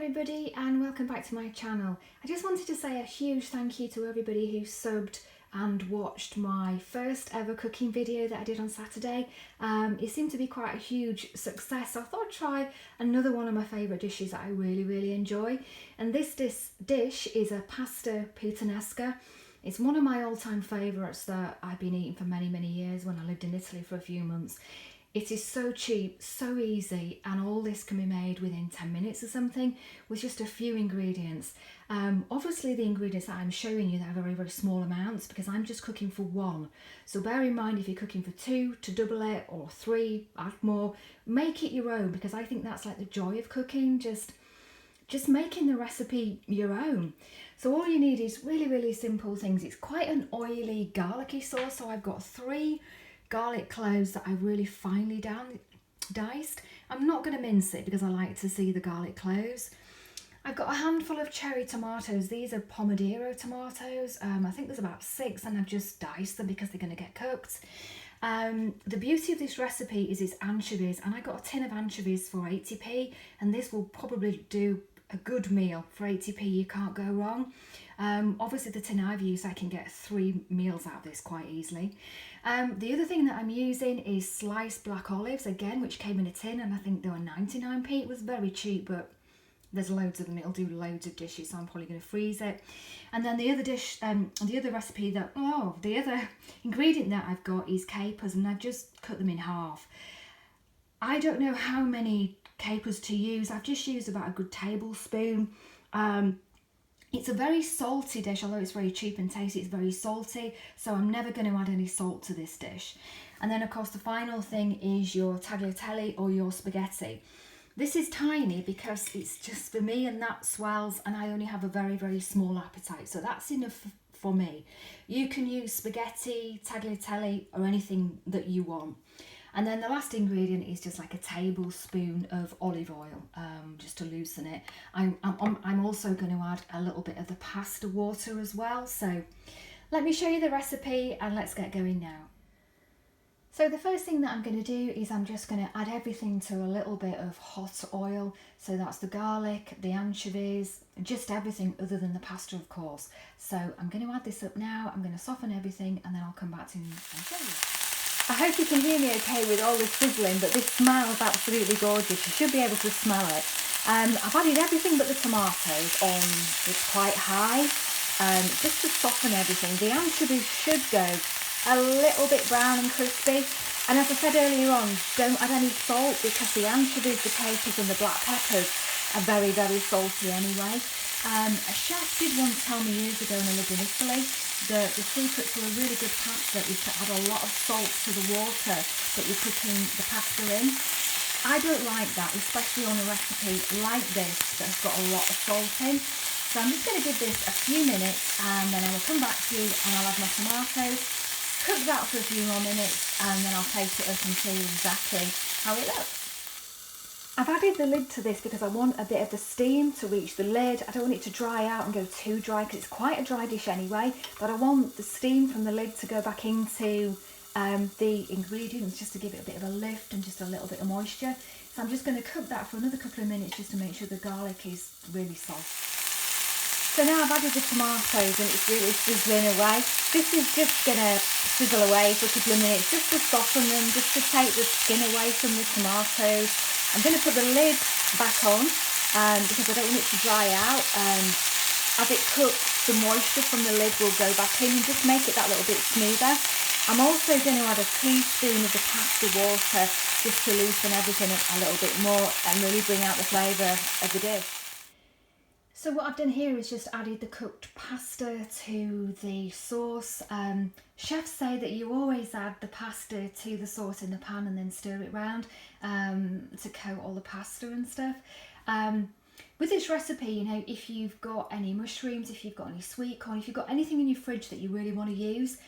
everybody and welcome back to my channel. I just wanted to say a huge thank you to everybody who subbed and watched my first ever cooking video that I did on Saturday. It seemed to be quite a huge success, so I thought I'd try another one of my favourite dishes that I really enjoy. And this dish is a pasta putenesca. It's one of my all-time favourites that I've been eating for many years when I lived in Italy for a few months. It is so cheap, so easy, and all this can be made within 10 minutes or something with just a few ingredients. Obviously the ingredients that I'm showing you, they're very small amounts because I'm just cooking for one. So bear in mind, if you're cooking for two, to double it, or three, add more. Make it your own, because I think that's like the joy of cooking, just making the recipe your own. So all you need is really simple things. It's quite an oily garlicky sauce, so I've got 3 garlic cloves that I really finely diced. I'm not going to mince it because I like to see the garlic cloves. I've got a handful of cherry tomatoes. These are Pomodoro tomatoes. I think there's about 6, and I've just diced them because they're going to get cooked. The beauty of this recipe is it's anchovies, and I got a tin of anchovies for 80p, and this will probably do a good meal for 80p. You can't go wrong. Obviously the tin I've used, I can get 3 meals out of this quite easily. The other thing that I'm using is sliced black olives, again, which came in a tin, and I think they were 99p. It was very cheap, but there's loads of them. It'll do loads of dishes, so I'm probably going to freeze it. And then the other dish, the other ingredient that I've got is capers, and I've just cut them in half. I don't know how many capers to use. I've just used about a good tablespoon. It's a very salty dish, although it's very cheap and tasty. It's very salty, so I'm never going to add any salt to this dish. And then of course the final thing is your tagliatelle or your spaghetti. This is tiny because it's just for me, and that swells, and I only have a very small appetite, so that's enough for me. You can use spaghetti, tagliatelle, or anything that you want. And then the last ingredient is just like a tablespoon of olive oil, just to loosen it. I'm also going to add a little bit of the pasta water as well. So let me show you the recipe and let's get going now. So the first thing that I'm going to do is I'm just going to add everything to a little bit of hot oil. So that's the garlic, the anchovies, just everything other than the pasta, of course. So I'm going to add this up now. I'm going to soften everything, and then I'll come back to you and show you. I hope you can hear me okay with all this sizzling, but this smells absolutely gorgeous. You should be able to smell it. I've added everything but the tomatoes on. It's quite high, just to soften everything. The anchovies should go a little bit brown and crispy. And as I said earlier on, don't add any salt because the anchovies, the capers and the black peppers are very salty anyway. A chef did once tell me years ago when I lived in Italy that the secret to a really good pasta is to add a lot of salt to the water that you're cooking the pasta in. I don't like that, especially on a recipe like this that's got a lot of salt in. So I'm just going to give this a few minutes, and then I will come back to you and I'll add my tomatoes, cook that for a few more minutes, and then I'll take it up and show you exactly how it looks. I've added the lid to this because I want a bit of the steam to reach the lid. I don't want it to dry out and go too dry because it's quite a dry dish anyway, but I want the steam from the lid to go back into the ingredients just to give it a bit of a lift and just a little bit of moisture. So I'm just going to cook that for another couple of minutes just to make sure the garlic is really soft. So now I've added the tomatoes and it's really sizzling away. This is just going to sizzle away for a couple of minutes just to soften them, just to take the skin away from the tomatoes. I'm going to put the lid back on because I don't want it to dry out. As it cooks, the moisture from the lid will go back in and just make it that little bit smoother. I'm also going to add a teaspoon of the pasta water just to loosen everything up a little bit more and really bring out the flavour of the dish. So what I've done here is just added the cooked pasta to the sauce. Chefs say that you always add the pasta to the sauce in the pan and then stir it round to coat all the pasta and stuff. With this recipe, you know, if you've got any mushrooms, if you've got any sweet corn, if you've got anything in your fridge that you really want to use,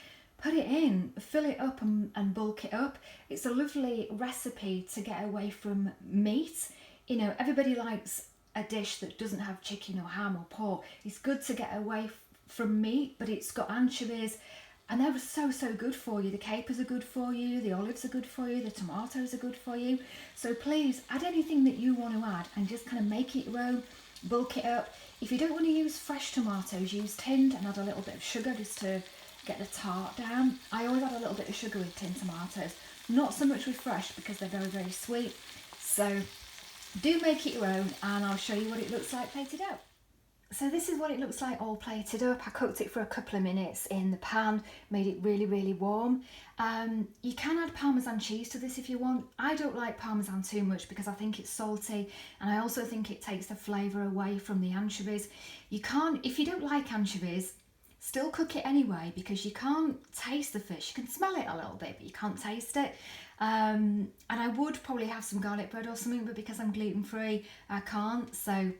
put it in, fill it up and bulk it up. It's a lovely recipe to get away from meat. You know, everybody likes a dish that doesn't have chicken or ham or pork. It's good to get away from meat, but it's got anchovies, and they're so good for you. The capers are good for you, the olives are good for you, the tomatoes are good for you. So please add anything that you want to add and just kind of make it your own. bulk it up. If you don't want to use fresh tomatoes, use tinned and add a little bit of sugar just to get the tart down. I always add a little bit of sugar with tinned tomatoes, not so much with fresh because they're very, very sweet. So do make it your own, and I'll show you what it looks like plated out. So this is what it looks like all plated up. I cooked it for a couple of minutes in the pan, made it really, really warm. You can add Parmesan cheese to this if you want. I don't like Parmesan too much because I think it's salty, and I also think it takes the flavour away from the anchovies. You can't, if you don't like anchovies, still cook it anyway because you can't taste the fish. You can smell it a little bit, but you can't taste it. And I would probably have some garlic bread or something, but because I'm gluten-free, I can't. So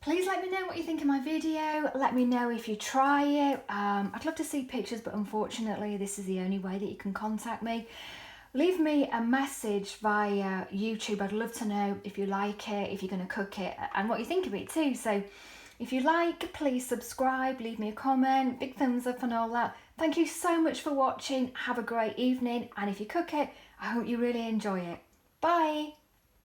please let me know what you think of my video. Let me know if you try it. I'd love to see pictures, but unfortunately this is the only way that you can contact me. Leave me a message via YouTube. I'd love to know if you like it, if you're going to cook it, and what you think of it too. So if you like, please subscribe, leave me a comment, big thumbs up and all that. Thank you so much for watching. Have a great evening, and if you cook it, I hope you really enjoy it. Bye!